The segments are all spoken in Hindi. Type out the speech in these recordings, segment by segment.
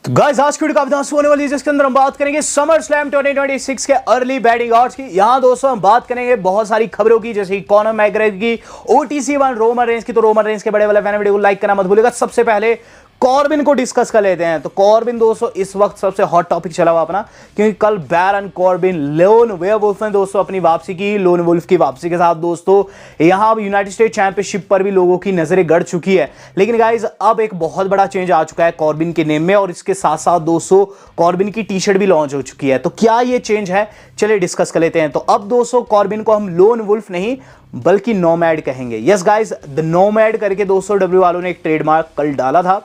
तो गाइस आज की वीडियो काफी धांसू होने वाली है, जिसके अंदर हम बात करेंगे समर स्लैम 2026 के अर्ली बैटिंग ऑड्स की। यहां दोस्तों हम बात करेंगे बहुत सारी खबरों की, जैसे कॉनर मैकग्रेगर की, ओटीसी 1 रोमन रेंस की। तो रोमन रेंस के बड़े वाले फैन वीडियो को लाइक करना मत भूलिएगा। सबसे पहले कॉर्बिन को डिस्कस कर लेते हैं। तो कॉर्बिन दोस्तों इस वक्त सबसे हॉट टॉपिक चला हुआ अपना, क्योंकि कल बैरन कॉर्बिन लोन वेयरवुल्फ ने दोस्तों अपनी वापसी की। लोन वुल्फ की वापसी के साथ दोस्तों यहां अब यूनाइटेड स्टेट चैंपियनशिप पर भी लोगों की नजरें गड़ चुकी है। लेकिन गाइज अब एक बहुत बड़ा चेंज आ चुका है कॉर्बिन के नेम में, और इसके साथ साथ दोस्तों कॉर्बिन की टी शर्ट भी लॉन्च हो चुकी है। तो क्या ये चेंज है, चलिए डिस्कस कर लेते हैं। तो अब दोस्तों कॉर्बिन को हम लोन वुल्फ नहीं बल्कि नोमैड कहेंगे। यस गाइज, द नोमैड करके दोस्तों डब्ल्यू वालों ने एक ट्रेडमार्क कल डाला था।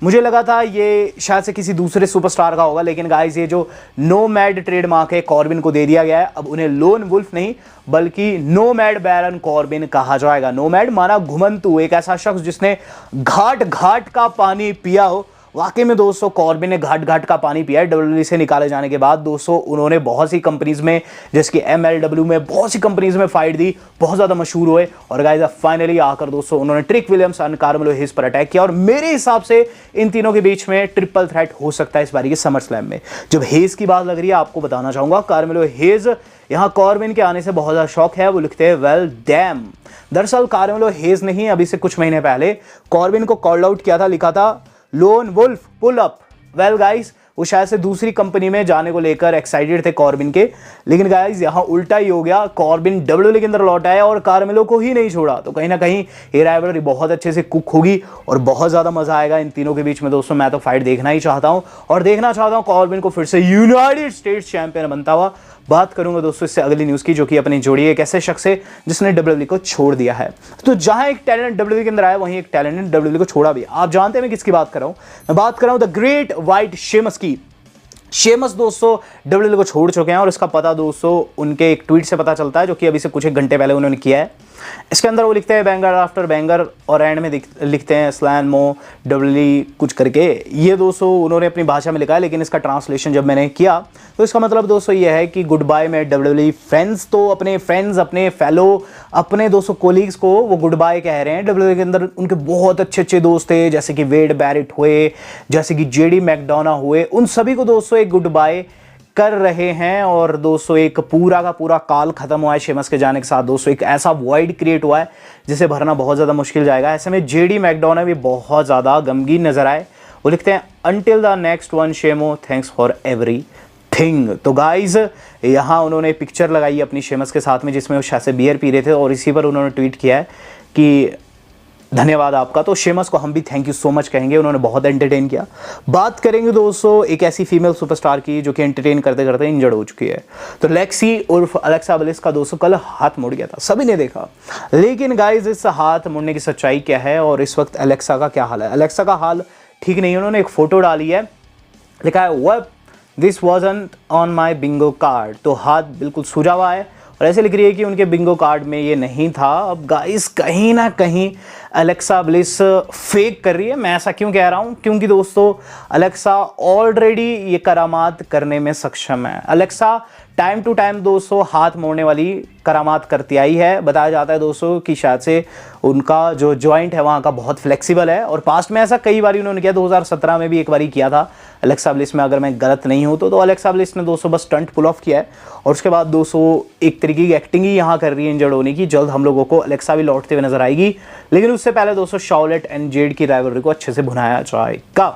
मुझे लगा था ये शायद से किसी दूसरे सुपरस्टार का होगा, लेकिन गाइस ये जो नोमैड ट्रेडमार्क है कॉर्बिन को दे दिया गया है। अब उन्हें लोन वुल्फ नहीं बल्कि नोमैड बैरन कॉर्बिन कहा जाएगा। नोमैड माना घुमंतु, एक ऐसा शख्स जिसने घाट घाट का पानी पिया हो। वाकई में दोस्तों कॉर्बिन ने घाट घाट का पानी पिया है। डब्ल्यूडब्ल्यूई से निकाले जाने के बाद दोस्तों उन्होंने बहुत सी कंपनीज में, जैसे कि एमएलडब्ल्यू में बहुत सी कंपनीज में फाइट दी, बहुत ज्यादा मशहूर हुए। और गाइस फाइनली आकर दोस्तों उन्होंने ट्रिक विलियम्स और कार्मेलो हेज पर अटैक किया। और मेरे हिसाब से इन तीनों के बीच में ट्रिपल थ्रेट हो सकता है इस बारी के समर स्लैम में। जब हेज की बात लग रही है, आपको बताना चाहूंगा कार्मेलो हेज यहां कॉर्बिन के आने से बहुत ज्यादा शौक है। वो लिखते हैं वेल डैम। दरअसल कार्मेलो हेज ने ही अभी से कुछ महीने पहले कॉर्बिन को कॉल आउट किया था, लिखा था lone wolf pull up. Well guys वो शायद से दूसरी कंपनी में जाने को लेकर एक्साइटेड थे कॉर्बिन के, लेकिन गाइस यहां उल्टा ही हो गया। कॉर्बिन डब्ल्यूडब्ल्यूई के अंदर लौट आया और कार्मेलो को ही नहीं छोड़ा। तो कहीं ना कहीं ये राइवलरी बहुत अच्छे से कुक होगी और बहुत ज्यादा मजा आएगा इन तीनों के बीच में। दोस्तों मैं तो फाइट देखना ही चाहता हूं, और देखना चाहता हूं कॉर्बिन को फिर से यूनाइटेड स्टेट्स चैंपियन बनता हुआ। बात करूंगा दोस्तों इससे अगली न्यूज की, जो कि अपनी जोड़ी एक ऐसे शख्स है जिसने डब्ल्यूडब्ल्यूई को छोड़ दिया है। तो जहां एक टैलेंट डब्ल्यूडब्ल्यूई के अंदर आया, वहीं एक टैलेंट ने डब्ल्यूडब्ल्यूई को छोड़ा भी। आप जानते हैं मैं किसकी बात कर रहा हूं? मैं बात कर रहा हूं द ग्रेट व्हाइट शेमस की। शेमस दोस्तों डब्ल्यूडब्ल्यूई को छोड़ चुके हैं, और इसका पता दोस्तों उनके एक ट्वीट से पता चलता है, जो कि अभी से कुछ एक घंटे पहले उन्होंने किया है। इसके अंदर वो लिखते हैं बैंगर आफ्टर बैंगर, और एंड में लिखते हैं स्लैन मो डब्ल्यूडब्ल्यूई कुछ करके। ये दोस्तों उन्होंने अपनी भाषा में लिखा है, लेकिन इसका ट्रांसलेशन जब मैंने किया तो इसका मतलब दोस्तों ये है कि गुड बाय में डब्ल्यूडब्ल्यूई फ्रेंड्स। तो अपने फ्रेंड्स, अपने फेलो, अपने दोस्तों कोलीग्स को वो गुड बाय कह रहे हैं। डब्ल्यूडब्ल्यूई के अंदर उनके बहुत अच्छे अच्छे दोस्त थे, जैसे कि वेड बैरेट हुए, जैसे कि जेडी मैकडोना हुए। उन सभी को दोस्तों एक गुड बाय कर रहे हैं। और दोस्तों एक पूरा का पूरा काल खत्म हुआ है शेमस के जाने के साथ। दोस्तों एक ऐसा वॉइड क्रिएट हुआ है जिसे भरना बहुत ज़्यादा मुश्किल जाएगा। ऐसे में जेडी मैकडोना भी बहुत ज़्यादा गमगीन नजर आए। वो लिखते हैं अंटिल द नेक्स्ट वन शेमो, थैंक्स फॉर एवरीथिंग। तो गाइज यहाँ उन्होंने पिक्चर लगाई अपनी शेमस के साथ में, जिसमें वो शायद से बियर पी रहे थे, और इसी पर उन्होंने ट्वीट किया है कि धन्यवाद आपका। तो शेमस को हम भी थैंक यू सो मच कहेंगे, उन्होंने बहुत एंटरटेन किया। बात करेंगे दोस्तों एक ऐसी फीमेल सुपरस्टार की जो कि एंटरटेन करते करते इंजर्ड हो चुकी है। तो लेक्सी उर्फ अलेक्सा ब्लिस का दोस्तों कल हाथ मुड़ गया था, सभी ने देखा। लेकिन गाइज इस हाथ मुड़ने की सच्चाई क्या है और इस वक्त अलेक्सा का क्या हाल है? अलेक्सा का हाल ठीक नहीं है। उन्होंने एक फोटो डाली है, लिखा है what this wasn't on my Bingo card. तो हाथ बिल्कुल सूजा हुआ है और ऐसे लिख रही है कि उनके बिंगो कार्ड में ये नहीं था। अब गाइस कहीं ना कहीं अलेक्सा ब्लिस फेक कर रही है। मैं ऐसा क्यों कह रहा हूं? क्योंकि दोस्तों अलेक्सा ऑलरेडी ये करामात करने में सक्षम है। अलेक्सा टाइम टू टाइम दोस्तों हाथ मोड़ने वाली करामात करती आई है। बताया जाता है दोस्तों कि शायद से उनका जो जॉइंट है वहाँ का बहुत फ्लेक्सिबल है, और पास्ट में ऐसा कई बार उन्होंने किया। 2017 में भी एक बार किया था अलेक्सा ब्लिस में, अगर मैं गलत नहीं हूँ तो अलेक्सा ब्लिस ने दोस्तों बस स्टंट पुल ऑफ किया है, और उसके बाद दोस्तों एक तरीके की एक्टिंग ही यहाँ कर रही है इंजर्ड होने की। जल्द हम लोगों को अलेक्सा भी लौटते हुए नजर आएगी, लेकिन उससे पहले दोस्तों शार्लेट एंड जेड की राइवलरी को अच्छे से भुनाया जाएगा।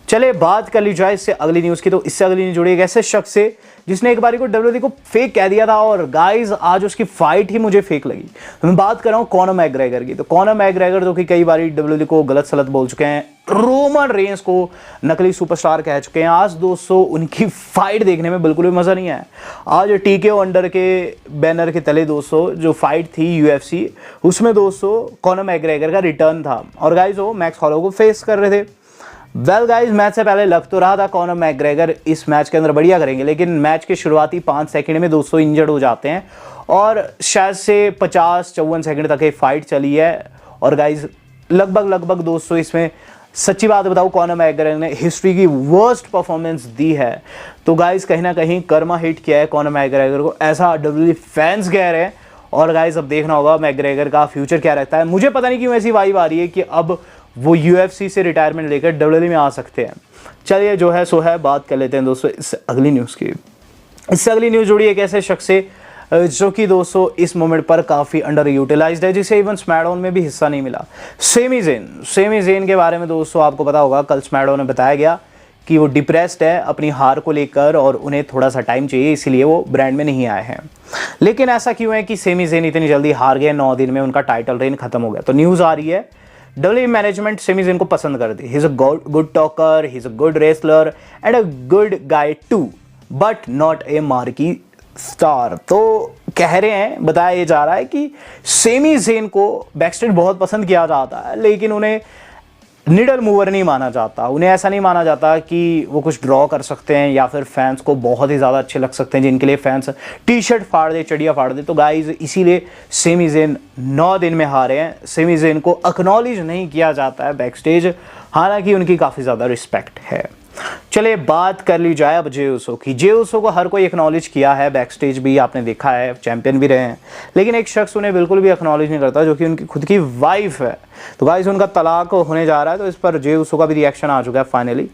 चले बात कर ली जाए इससे अगली न्यूज की। तो इससे अगली न्यूज जुड़ी एक ऐसे शख्स से जिसने एक बारी को डब्ल्यूडब्ल्यूई को फेक कह दिया था, और गाइस आज उसकी फाइट ही मुझे फेक लगी। मैं बात कर रहा हूं कॉनर मैकग्रेगर की। तो कॉनर मैकग्रेगर जो कि कई बारी डब्ल्यूडब्ल्यूई को गलत सलत बोल चुके हैं, रोमन रेंस को नकली सुपरस्टार कह चुके हैं, आज दोस्तों उनकी फाइट देखने में बिल्कुल भी मजा नहीं आया। आज टीकेओ अंडर के बैनर के तले दोस्तों जो फाइट थी यूएफसी, उसमें दोस्तों कॉनर मैकग्रेगर का रिटर्न था, और गाइस वो मैक्स हॉलो को फेस कर रहे थे। वेल गाइज मैच से पहले लग तो रहा था कॉनर मैकग्रेगर इस मैच के अंदर बढ़िया करेंगे, लेकिन मैच के शुरुआती 5 सेकंड में दोस्तों इंजर्ड हो जाते हैं, और शायद से 50-54 सेकंड तक ये फाइट चली है। और गाइज लगभग दोस्तों इसमें सच्ची बात बताऊं, कॉनर मैकग्रेगर ने हिस्ट्री की वर्स्ट परफॉर्मेंस दी है। तो गाइज कहीं ना कहीं कर्मा हिट किया है कॉनर मैकग्रेगर को, ऐसा डब्ल्यूडब्ल्यूई फैंस कह रहे हैं। और गाइज अब देखना होगा मैकग्रेगर का फ्यूचर क्या रहता है। मुझे पता नहीं क्यों ऐसी वाइब आ रही है कि अब वो यूएफसी से रिटायरमेंट लेकर डब्ल्यूडब्ल्यूई में आ सकते हैं। चलिए जो है सो है, बात कर लेते हैं दोस्तों इससे अगली न्यूज़ की। इससे अगली न्यूज़ जुड़ी एक ऐसे शख्स से जो कि दोस्तों इस मोमेंट पर काफ़ी अंडर यूटिलाइज्ड है, जिसे इवन स्मैकडाउन में भी हिस्सा नहीं मिला। सेमी ज़ेन के बारे में दोस्तों आपको पता होगा, कल स्मैकडाउन में बताया गया कि वो डिप्रेस्ड है अपनी हार को लेकर और उन्हें थोड़ा सा टाइम चाहिए, इसीलिए वो ब्रांड में नहीं आए हैं। लेकिन ऐसा क्यों है कि सेमी ज़ेन इतनी जल्दी हार गए, 9 दिन में उनका टाइटल रेन खत्म हो गया? तो न्यूज़ आ रही है WWE मैनेजमेंट सेमी ज़ेन को पसंद करती है। He is a good talker, he is a good wrestler and a good guy too, but not a marquee star. तो कह रहे हैं, बताया ये जा रहा है कि सेमी ज़ेन को बैकस्टेज बहुत पसंद किया जाता है, लेकिन उन्हें निडल मूवर नहीं माना जाता। उन्हें ऐसा नहीं माना जाता कि वो कुछ ड्रॉ कर सकते हैं या फिर फैंस को बहुत ही ज़्यादा अच्छे लग सकते हैं, जिनके लिए फैंस टी शर्ट फाड़ दे, चढ़िया फाड़ दे। तो गाइज इसीलिए सेमी ज़ेन 9 दिन में हारे हैं। सेमी ज़ेन को एक्नॉलेज नहीं किया जाता है बैकस्टेज, हालांकि उनकी काफ़ी ज़्यादा रिस्पेक्ट है। चलिए बात कर ली जाए अब जे उसो की। जे उसो को हर कोई एक्नॉलेज किया है, बैकस्टेज भी आपने देखा है, चैंपियन भी रहे हैं, लेकिन एक शख्स उन्हें बिल्कुल भी एक्नॉलेज नहीं करता, जो कि उनकी खुद की वाइफ है। तो गाइस उनका तलाक होने जा रहा है, तो इस पर जे उसो का भी रिएक्शन आ चुका है फाइनली।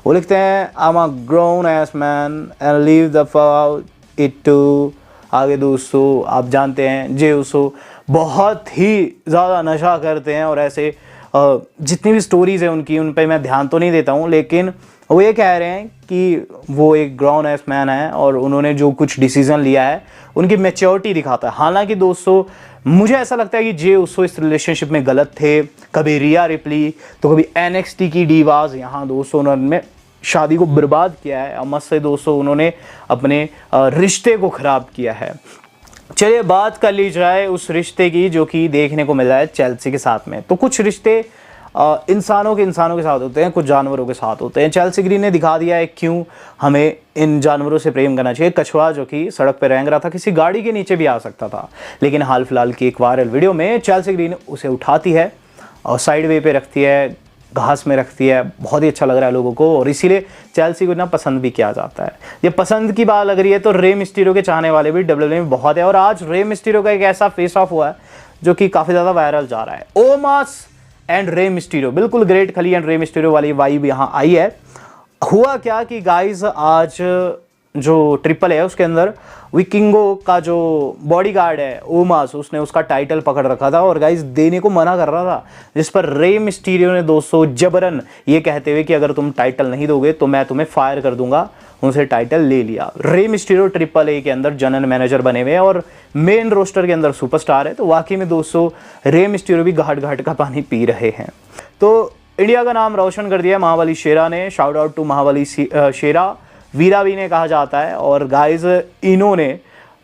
वो लिखते हैं, I am a grown ass man and leave the fuck it too. आगे दोस्तों आप जानते हैं जे उसो बहुत ही ज़्यादा नशा करते हैं, और ऐसे जितनी भी स्टोरीज़ हैं उनकी, उन पर मैं ध्यान तो नहीं देता हूँ, लेकिन वो ये कह रहे हैं कि वो एक ग्राउंड एस मैन है और उन्होंने जो कुछ डिसीजन लिया है उनकी मैच्योरिटी दिखाता है। हालांकि दोस्तों मुझे ऐसा लगता है कि जे उसो इस रिलेशनशिप में गलत थे। कभी रिया रिप्ली तो कभी NXT की डीवाज, यहाँ दोस्तों उन्होंने शादी को बर्बाद किया है। अमत से दोस्तों उन्होंने अपने रिश्ते को ख़राब किया है। चलिए बात कर ली जाए उस रिश्ते की जो कि देखने को मिल रहा है चेल्सी के साथ में। तो कुछ रिश्ते इंसानों के साथ होते हैं, कुछ जानवरों के साथ होते हैं। चेल्सी ग्रीन ने दिखा दिया है क्यों हमें इन जानवरों से प्रेम करना चाहिए। कछुआ जो कि सड़क पर रेंग रहा था, किसी गाड़ी के नीचे भी आ सकता था, लेकिन हाल फिलहाल की एक वायरल वीडियो में चेल्सी ग्रीन उसे उठाती है और साइड वे पे रखती है, घास में रखती है। बहुत ही अच्छा लग रहा है लोगों को, और इसीलिए चेल्सी को ना पसंद भी किया जाता है। ये पसंद की बात लग रही है तो रे मिस्टीरियो के चाहने वाले भी WWE में बहुत है, और आज रे मिस्टीरियो का एक ऐसा फेस ऑफ हुआ है जो कि काफ़ी ज़्यादा वायरल जा रहा है। ओमास एंड रे मिस्टीरियो, बिल्कुल ग्रेट खली एंड रे मिस्टीरियो वाली वाइब यहाँ आई है। हुआ क्या कि गाइस आज जो ट्रिपल है उसके अंदर विकिंगो का जो बॉडीगार्ड है ओमास, उसने उसका टाइटल पकड़ रखा था और गाइस देने को मना कर रहा था, जिस पर रे मिस्टीरियो ने दोस्तों जबरन ये कहते हुए कि अगर तुम टाइटल नहीं दोगे तो मैं तुम्हें फायर कर दूंगा, उनसे टाइटल ले लिया। रे मिस्टीरियो ट्रिपल ए के अंदर जनरल मैनेजर बने हुए हैं और मेन रोस्टर के अंदर सुपरस्टार है। तो वाकई में दोस्तों रे मिस्टीरियो भी घाट घाट का पानी पी रहे हैं। तो इंडिया का नाम रोशन कर दिया महाबली शेरा ने। शाउट आउट टू महाबली शेरा, वीरा भी ने कहा जाता है, और गाइस इन्होंने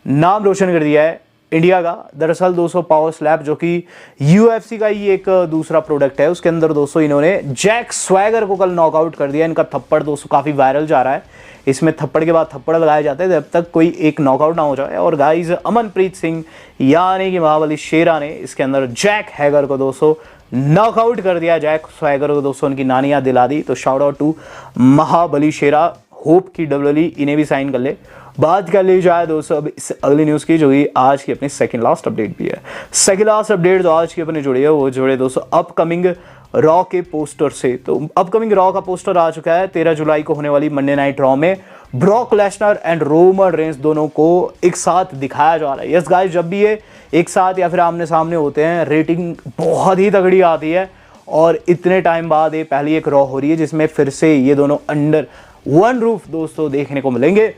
नाम रोशन कर दिया है इंडिया का। दरअसल दोस्तों पावर स्लैप जो कि UFC का ही एक दूसरा प्रोडक्ट है, उसके अंदर दोस्तों इन्होंने जैक स्वैगर को कल नॉकआउट कर दिया। इनका थप्पड़ दोस्तों काफ़ी वायरल जा रहा है, इसमें थप्पड़ के बाद थप्पड़ लगाए जाते हैं जब तक कोई एक नॉकआउट ना हो जाए। और गाइस अमनप्रीत सिंह यानी कि महाबली शेरा ने इसके अंदर जैक हैगर को दोस्तों नॉकआउट कर दिया। जैक स्वैगर को दोस्तों उनकी नानी याद दिला दी। तो shout out to Mahabali Shera, hope की WWE इन्हें भी साइन कर ले। बात कर ली जाए दोस्तों अब इस अगली न्यूज़ की, जो कि आज की अपनी सेकंड लास्ट अपडेट भी है। सेकंड लास्ट अपडेट जो आज की अपनी जुड़ी है वो जुड़े दोस्तों अपकमिंग रॉ के पोस्टर से। तो अपकमिंग रॉ का पोस्टर आ चुका है। 13 जुलाई को होने वाली मंडे नाइट रॉ में Brock Lesnar and Roman Reigns दोनों को एक साथ दिखाया जा रहा है। यस गाइस, जब भी ये एक साथ या फिर आमने सामने होते हैं रेटिंग बहुत ही तगड़ी आती है, और इतने टाइम बाद ये पहली एक रॉ हो रही है जिसमें फिर से ये दोनों अंडर वन रूफ दोस्तों देखने को मिलेंगे।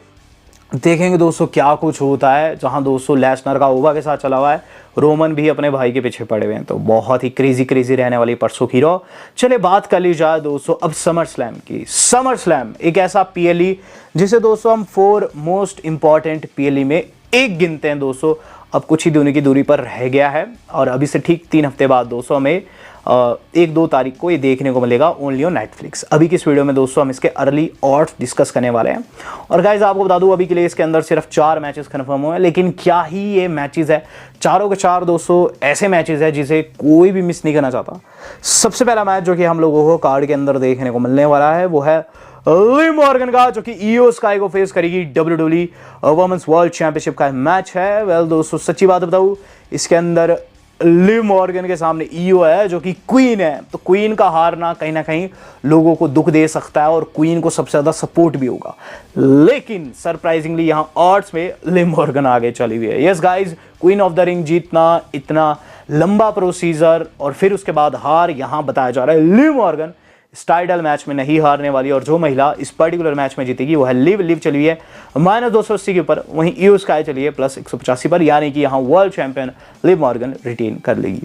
देखेंगे दोस्तों क्या कुछ होता है, जहां दोस्तों लेसनर का ओवा के साथ चला हुआ है, रोमन भी अपने भाई के पीछे पड़े हुए हैं। तो बहुत ही क्रेजी रहने वाली परसों की रॉ। चलिए बात कर ली जाए दोस्तों अब समर स्लैम की। समर स्लैम एक ऐसा PLE जिसे दोस्तों हम 4 मोस्ट इंपॉर्टेंट PLE में एक गिनते हैं दोस्तों। अब कुछ ही दिनों की दूरी पर रह गया है, और अभी से ठीक 3 हफ्ते बाद दोस्तों हमें 1-2 तारीख को ये देखने को मिलेगा ओनली ऑन नेटफ्लिक्स। अभी की इस वीडियो में दोस्तों हम इसके अर्ली ऑड्स डिस्कस करने वाले हैं। और गाइज आपको बता दूं अभी के लिए इसके अंदर सिर्फ 4 मैचेस कंफर्म हुए हैं, लेकिन क्या ही ये मैचेस है, चारों के चार दोस्तों ऐसे मैचेस है जिसे कोई भी मिस नहीं करना चाहता। सबसे पहला मैच जो कि हम लोगों को कार्ड के अंदर देखने को मिलने वाला है वो है लिव मॉर्गन का, जो कि ईओ स्काई को फेस करेगी। WWE वुमेन्स वर्ल्ड चैंपियनशिप का मैच है। वेल दोस्तों सच्ची बात बताऊं, इसके अंदर लिव मॉर्गन के सामने ईओ है जो कि क्वीन है, तो क्वीन का हारना कहीं ना कहीं लोगों को दुख दे सकता है और क्वीन को सबसे ज्यादा सपोर्ट भी होगा। लेकिन सरप्राइजिंगली यहां ऑड्स में लिव मॉर्गन आगे चली हुई है। Yes guys, queen of the ring जीतना, इतना लंबा प्रोसीजर और फिर उसके बाद हार, यहां बताया जा रहा है लिव मॉर्गन इस टाइटल मैच में नहीं हारने वाली और जो महिला इस पर्टिकुलर मैच में जीतेगी वो है लिव चली हुई है -280 के ऊपर, वहीं ईओ स्काई चली है +185 पर, यानी कि यहां world champion Liv Morgan retain कर लेगी।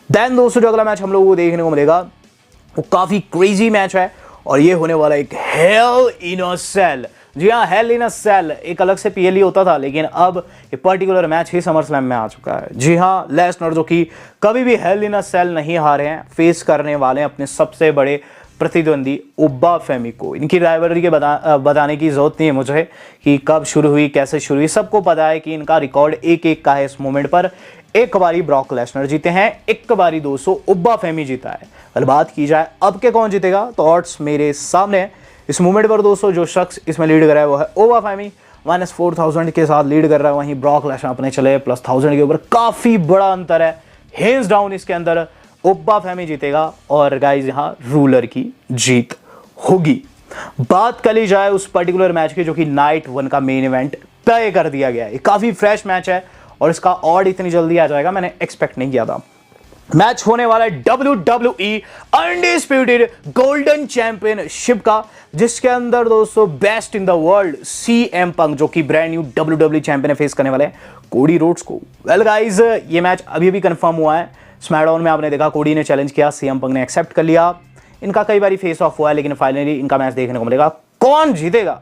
देन दोस्तों जो अगला मैच हम लोगों को देखने को मिलेगा वो काफी क्रेजी मैच है और ये होने वाला एक हेल इन अ सेल। जी हाँ, हेल इन अ सेल एक अलग से पीएलई होता था, लेकिन अब ये पर्टिकुलर मैच ही समर स्लैम में आ चुका है। जी हाँ, लेसनर जो कि कभी भी हेल इन अ सेल नहीं हारे हैं, फेस करने वाले हैं अपने सबसे बड़े प्रतिद्वंदी ओबा फेमी को। इनकी राइवलरी के बताने की जरूरत नहीं है मुझे कि कब शुरू हुई, कैसे शुरू हुई, सबको पता है कि इनका रिकॉर्ड 1-1 का है इस मोमेंट पर। एक बारी ब्रॉक लेसनर जीते हैं, एक बारी दोस्तों ओबा फेमी जीता है। अगर बात की जाए अब के कौन जीतेगा तो ऑड्स मेरे सामने है। इस मोमेंट पर दोस्तों जो शख्स इसमें लीड कर रहा है वो है ओबा फेमी, -4000 के साथ लीड कर रहा है। वहीं ब्रॉक लेसनर अपने चले +1000 के ऊपर, काफी बड़ा अंतर है। हैंड्स डाउन इसके अंदर ओबा फेमी जीतेगा और गाइज यहां रूलर की जीत होगी। बात कर ली जाए उस पर्टिकुलर मैच की जो कि नाइट 1 का मेन इवेंट तय कर दिया गया है। काफी फ्रेश मैच है और इसका ऑड इतनी जल्दी आ जाएगा मैंने एक्सपेक्ट नहीं किया था। मैच होने वाला है WWE अनडिस्प्यूटेड गोल्डन चैंपियनशिप का, जिसके अंदर दोस्तों best in the world CM पंक जो कि brand new WWE champion face करने वाले हैं कोडी रोड्स को। वेल गाइज, ये मैच अभी भी कंफर्म हुआ है। स्मैकडाउन में आपने देखा कोडी ने चैलेंज किया, CM पंक ने एक्सेप्ट कर लिया। इनका कई बार फेस ऑफ हुआ है लेकिन फाइनली इनका मैच देखने को मिलेगा। कौन जीतेगा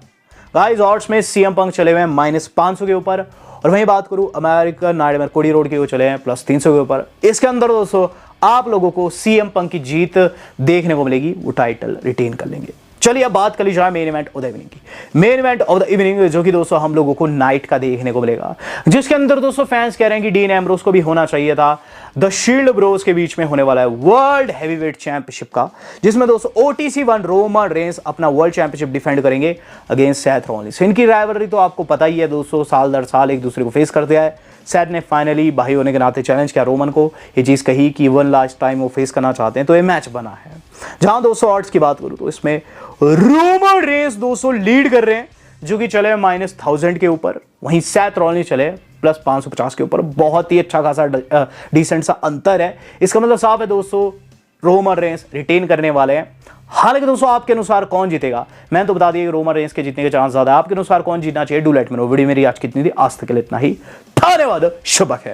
गाइस? ऑड्स में CM पंक चले हुए हैं -500 के ऊपर और वहीं बात करूं अमेरिकन नाइटमेयर कोडी रोड के वो चले हैं +300 के ऊपर। इसके अंदर दोस्तों आप लोगों को CM पंक की जीत देखने को मिलेगी, वो टाइटल रिटेन कर लेंगे। चलिए अब बात कर ली जाए main event of the evening की। Main event of the evening जो कि दोस्तों हम लोगों को नाइट का देखने को मिलेगा, जिसके अंदर दोस्तों फैंस कह रहे हैं कि डीन एम्ब्रोस को भी होना चाहिए था। द शील्ड ब्रोस के बीच में होने वाला है वर्ल्ड हैवीवेट चैंपियनशिप का, जिसमें दोस्तों OTC 1 रोमन रेंस अपना वर्ल्ड चैंपियनशिप डिफेंड करेंगे अगेंस्ट सेथ रॉलिंस। इनकी राइवलरी तो आपको पता ही है दोस्तों, साल दर साल एक दूसरे को फेस करते आए। सेथ ने फाइनली भाई होने के नाते चैलेंज किया रोमन को, ये चीज कही कि वन लास्ट टाइम वो फेस करना चाहते हैं, तो ये मैच बना है। जहां दोस्तों ऑड्स की बात करूं तो इसमें रोमन रेंस दोस्तों लीड कर रहे हैं जो कि चले -1000 के ऊपर, वहीं सेथ रॉलिंस चले +550 के ऊपर। बहुत ही अच्छा खासा डिसेंट सा अंतर है। इसका मतलब साफ है दोस्तों रोमन रेंस रिटेन करने वाले हैं। हालांकि दोस्तों आपके अनुसार कौन जीतेगा? मैंने तो बता दिया कि रोमन रेंस के जीतने के चांस ज्यादा है। आपके अनुसार कौन जीतना चाहिए? Do let me know. Video मेरी आज कितनी थी? आज तक के लिए इतना ही। धन्यवाद, शुभ है।